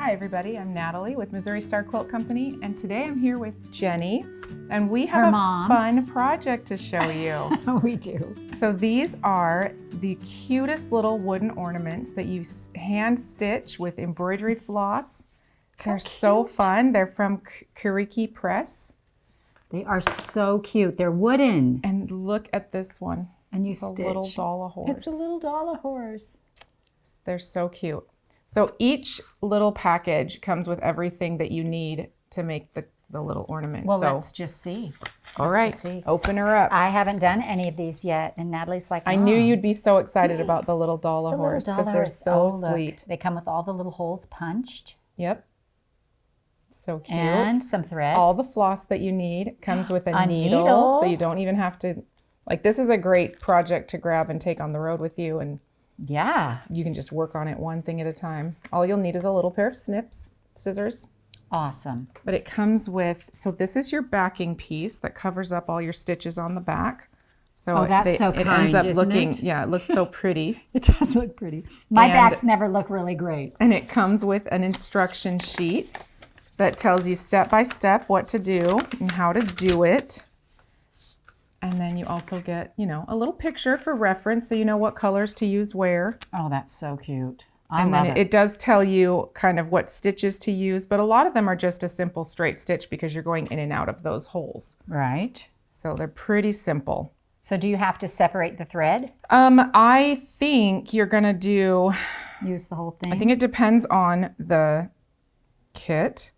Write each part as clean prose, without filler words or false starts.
Hi everybody, I'm Natalie with Missouri Star Quilt Company, and today I'm here with Jenny, and we have fun project to show you. We do. So these are the cutest little wooden ornaments that you hand stitch with embroidery floss. They're so fun. They're from Kiriki Press. They are so cute. They're wooden. And look at this one. And you it's stitch. A little doll a horse. It's a little doll a horse. They're so cute. So each little package comes with everything that you need to make the little ornament. Well, let's just see. All right, open her up. I haven't done any of these yet, and Natalie's like, I knew you'd be so excited about the little doll a horse because they're so sweet. They come with all the little holes punched. Yep. So cute. And some thread. All the floss that you need comes with a needle, so you don't even have to, like, this is a great project to grab and take on the road with you, and yeah, you can just work on it one thing at a time. All you'll need is a little pair of scissors. Awesome. But it comes with, so this is your backing piece that covers up all your stitches on the back. So it ends up looking, yeah, it looks so pretty. It does look pretty. My backs never look really great. And it comes with an instruction sheet that tells you step by step what to do and how to do it. And then you also get, you know, a little picture for reference so you know what colors to use where. Oh, that's so cute. And then it does tell you kind of what stitches to use, but a lot of them are just a simple straight stitch because you're going in and out of those holes. Right. So they're pretty simple. So do you have to separate the thread? I think you're gonna use the whole thing. I think it depends on the kit,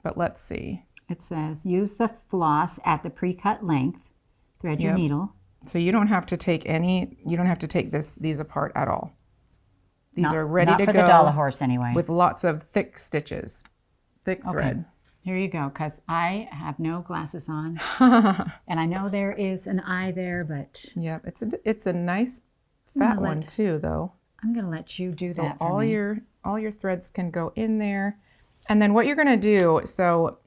but let's see. It says use the floss at the pre-cut length. Thread your needle. So you don't have to take these apart at all. These are ready to go. Not for the doll horse anyway. With lots of thick stitches, thick thread. Here you go, because I have no glasses on. And I know there is an eye there, but... Yep, it's a nice fat one too, though. I'm going to let you do that for me. All your threads can go in there. And then what you're going to do, so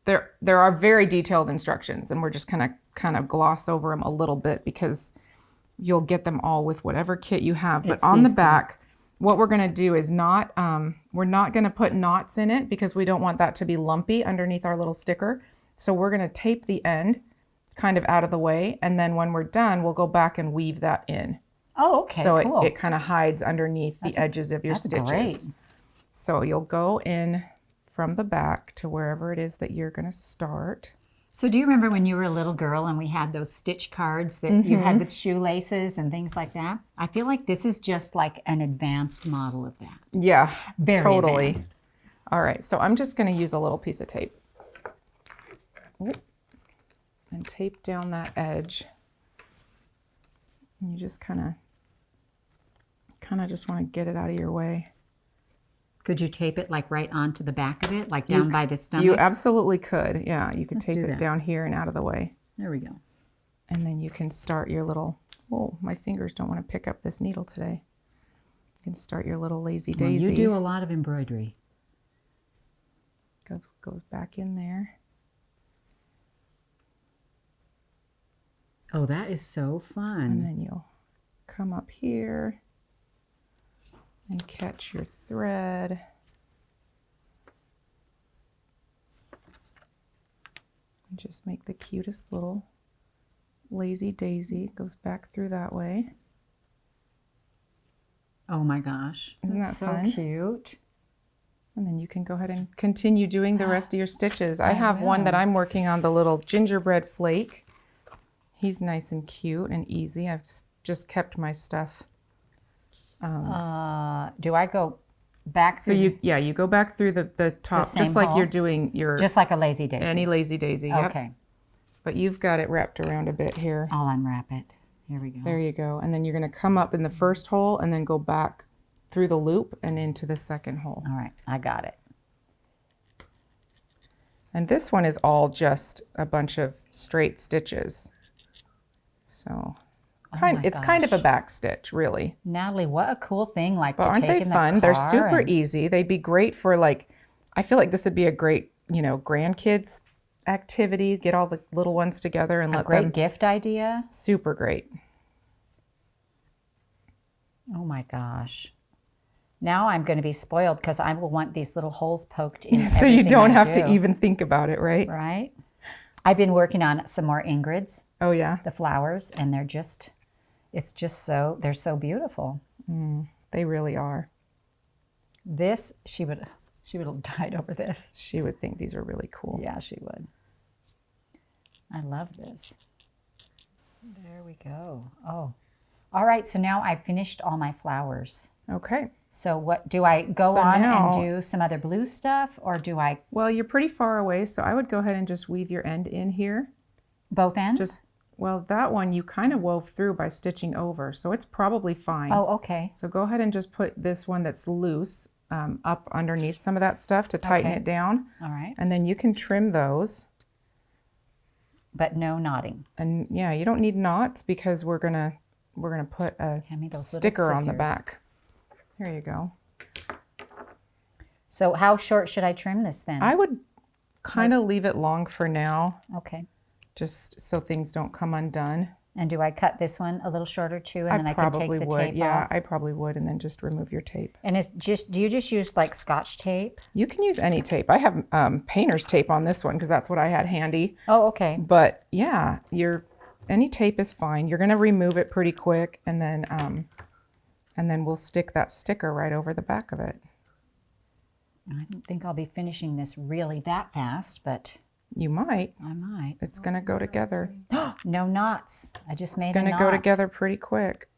there are very detailed instructions, and we're just going to kind of gloss over them a little bit because you'll get them all with whatever kit you have. But on the back, what we're going to do is we're not going to put knots in it because we don't want that to be lumpy underneath our little sticker. So we're going to tape the end kind of out of the way, and then when we're done, we'll go back and weave that in. Oh, okay, so cool. it kind of hides underneath the edges of your stitches. Great. So you'll go in from the back to wherever it is that you're going to start. So do you remember when you were a little girl and we had those stitch cards that you had with shoelaces and things like that? I feel like this is just like an advanced model of that. Yeah, very totally. Advanced. All right, so I'm just going to use a little piece of tape. And tape down that edge. And you just kind of just want to get it out of your way. Could you tape it like right onto the back of it, like down by the stomach? You absolutely could. Yeah, you could tape it down here and out of the way. There we go. And then you can start your little, oh, my fingers don't want to pick up this needle today. You can start your little lazy daisy. Well, you do a lot of embroidery. Goes back in there. Oh, that is so fun. And then you'll come up here and catch your thread. And just make the cutest little lazy daisy. It goes back through that way. Oh my gosh. Isn't that fun? So cute. And then you can go ahead and continue doing the rest of your stitches. I have one that I'm working on, the little gingerbread flake. He's nice and cute and easy. I've just kept my stuff. Do I go back through? So you go back through the top, just like you're doing your... Just like a lazy daisy. Any lazy daisy, yep. Okay. But you've got it wrapped around a bit here. I'll unwrap it. Here we go. There you go. And then you're going to come up in the first hole and then go back through the loop and into the second hole. All right, I got it. And this one is all just a bunch of straight stitches. So... it's kind of a back stitch, really. Natalie, what a cool thing, like, but to aren't take they in fun? the car. They're super easy. They'd be great for, like, I feel like this would be a great, you know, grandkids activity. Get all the little ones together and let them. A great gift idea. Super great. Oh my gosh. Now I'm going to be spoiled because I will want these little holes poked in So you everything don't I have do, to even think about it, right? right? I've been working on some more Ingrid's, Oh yeah, the flowers, and they're just they're so beautiful. they really are. This, she would have died over this. She would think these are really cool. Yeah, she would. I love this. There we go. Oh, all right. So now I've finished all my flowers. Okay. So what, do I go So on now- and do some other blue stuff, or do I Well, you're pretty far away, so I would go ahead and just weave your end in here. both ends? Just, well, that one you kind of wove through by stitching over, so it's probably fine. Oh, okay. So go ahead and just put this one that's loose up underneath some of that stuff to tighten Okay. it down. All right. And then you can trim those. But no knotting. And yeah, you don't need knots because we're gonna put a Hand me those little sticker on the scissors. back. Here you go. So how short should I trim this then? I would kind of leave it long for now, Okay. just so things don't come undone. And do I cut this one a little shorter too, and then I can take probably the would. tape Yeah, off? I probably would, and then just remove your tape. And it's just, do you just use like Scotch tape? You can use any tape. I have painter's tape on this one because that's what I had handy. Oh, okay. But yeah, any tape is fine. You're gonna remove it pretty quick, and then we'll stick that sticker right over the back of it. I don't think I'll be finishing this really that fast, but You might. I might. It's gonna go together. No knots. I just made It's gonna a knot. go together pretty quick.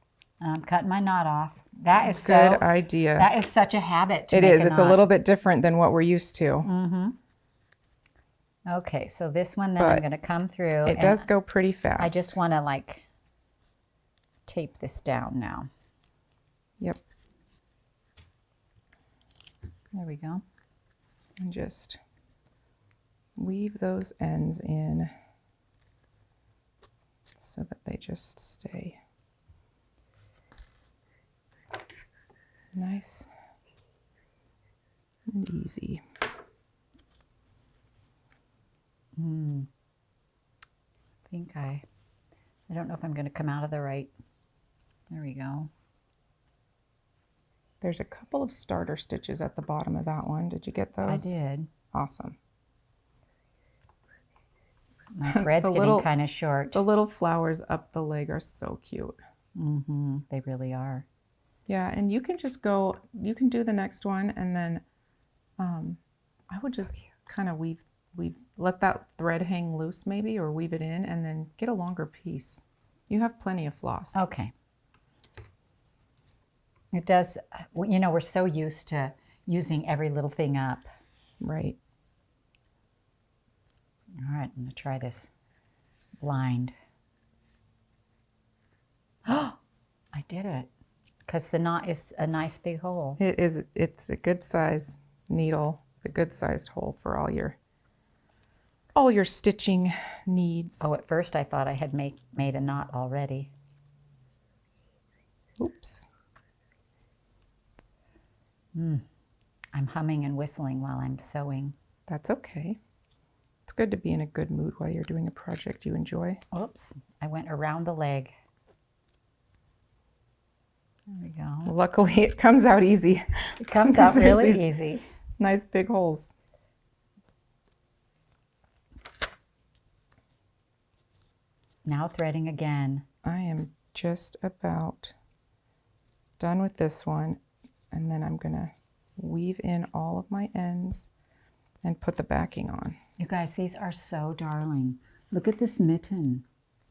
And I'm cutting my knot off. That is Good so. idea. That is such a habit. To It make is. It's a knot. little bit different than what we're used to. Okay, so this one then I'm But going to come through. It does go pretty fast. I just want to like tape this down now. Yep. There we go. And just weave those ends in so that they just stay nice and easy. I don't know if I'm going to come out of the right. There we go. There's a couple of starter stitches at the bottom of that one. Did you get those? I did. Awesome. My thread's The getting little- kind of short. The little flowers up the leg are so cute. They really are. Yeah, and you can just go, you can do the next one, and then I would just kind of weave, let that thread hang loose maybe, or weave it in, and then get a longer piece. You have plenty of floss. Okay. It does, you know, we're so used to using every little thing up. Right. All right, I'm going to try this blind. Oh, I did it. Because the knot is a nice big hole. It is, it's a good size needle, a good sized hole for all your stitching needs. Oh, at first I thought I had made a knot already. Oops. I'm humming and whistling while I'm sewing. That's okay. It's good to be in a good mood while you're doing a project you enjoy. Oops, I went around the leg. There we go. Luckily, it comes out easy. It comes out There's really these easy. Nice big holes. Now threading again. I am just about done with this one, and then I'm gonna weave in all of my ends and put the backing on. You guys, these are so darling. Look at this mitten.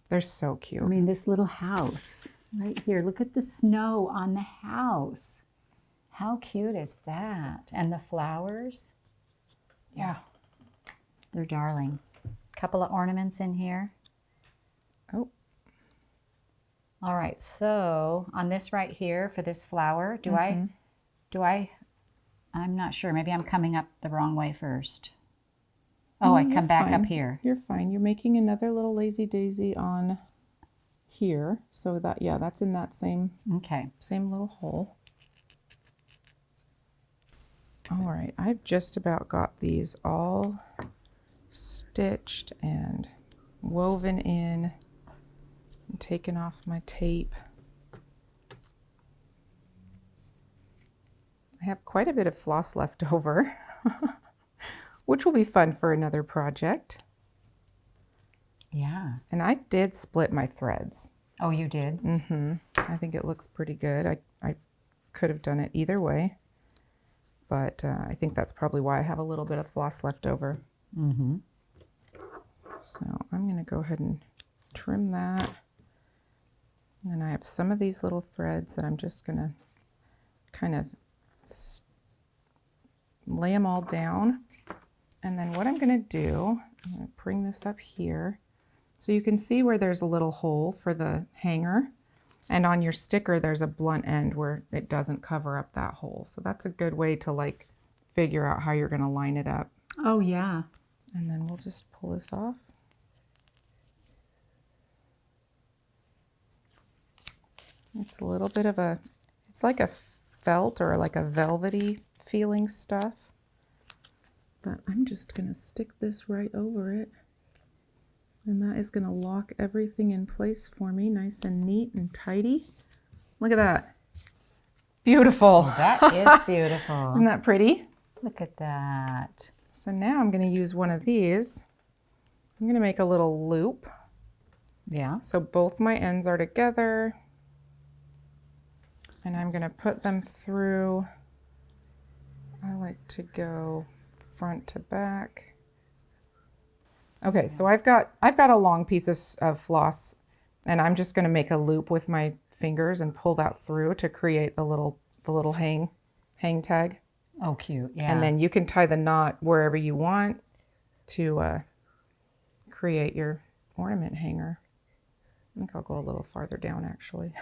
They're so cute. I mean, this little house right here. Look at the snow on the house. How cute is that? And the flowers. Yeah. They're darling. Couple of ornaments in here. Oh, All right, so on this right here for this flower, I'm not sure. Maybe I'm coming up the wrong way first. Oh, I you're come back up fine. here. You're fine. You're making another little lazy daisy on here. So that, yeah, that's in that same Okay. little hole. All right, I've just about got these all stitched and woven in and taken off my tape. I have quite a bit of floss left over, which will be fun for another project. Yeah. And I did split my threads. Oh, you did? Mm-hmm. I think it looks pretty good. I could have done it either way, but I think that's probably why I have a little bit of floss left over. Mm-hmm. So I'm going to go ahead and trim that. And then I have some of these little threads that I'm just going to kind of lay them all down. And then what I'm going to do, I'm going to bring this up here. So you can see where there's a little hole for the hanger. And on your sticker, there's a blunt end where it doesn't cover up that hole. So that's a good way to like figure out how you're going to line it up. Oh, yeah. And then we'll just pull this off. It's a little bit of a, it's like a felt or like a velvety feeling stuff. But I'm just going to stick this right over it. And that is going to lock everything in place for me, nice and neat and tidy. Look at that. Beautiful. That is beautiful. Isn't that pretty? Look at that. So now I'm going to use one of these. I'm going to make a little loop. Yeah. So both my ends are together. And I'm going to put them through. I like to go front to back. Okay, so I've got a long piece of floss, and I'm just going to make a loop with my fingers and pull that through to create the little hang tag. Oh, cute. Yeah. And then you can tie the knot wherever you want to create your ornament hanger. I think I'll go a little farther down, actually.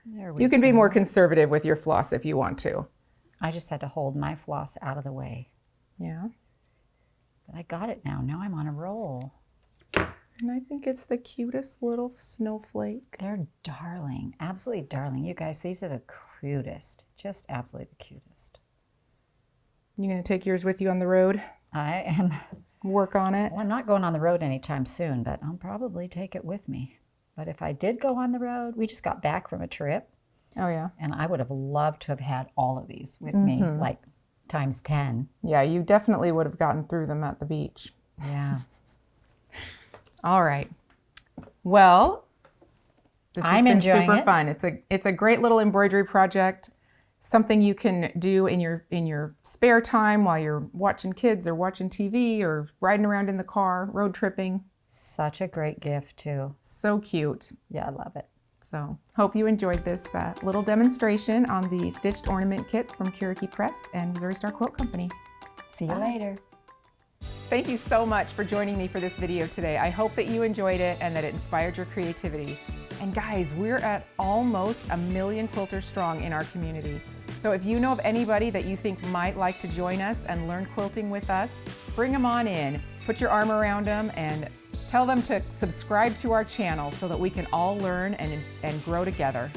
There we You can go. be more conservative with your floss if you want to. I just had to hold my floss out of the way. Yeah. But I got it now. Now I'm on a roll. And I think it's the cutest little snowflake. They're darling. Absolutely darling. You guys, these are the cutest. Just absolutely the cutest. You gonna take yours with you on the road? I am. Work on it? Well, I'm not going on the road anytime soon, but I'll probably take it with me. But if I did go on the road, we just got back from a trip, Oh yeah. and I would have loved to have had all of these with me, like times 10. Yeah, you definitely would have gotten through them at the beach. Yeah. All right. Well, this has I'm been enjoying super it. fun. It's a great little embroidery project. Something you can do in your spare time while you're watching kids or watching TV or riding around in the car, road tripping. Such a great gift, too. So cute. Yeah, I love it. So hope you enjoyed this little demonstration on the stitched ornament kits from Kiriki Press and Missouri Star Quilt Company. See you later. Thank you so much for joining me for this video today. I hope that you enjoyed it and that it inspired your creativity. And guys, we're at almost 1 million quilters strong in our community. So if you know of anybody that you think might like to join us and learn quilting with us, bring them on in, put your arm around them, and tell them to subscribe to our channel so that we can all learn and grow together.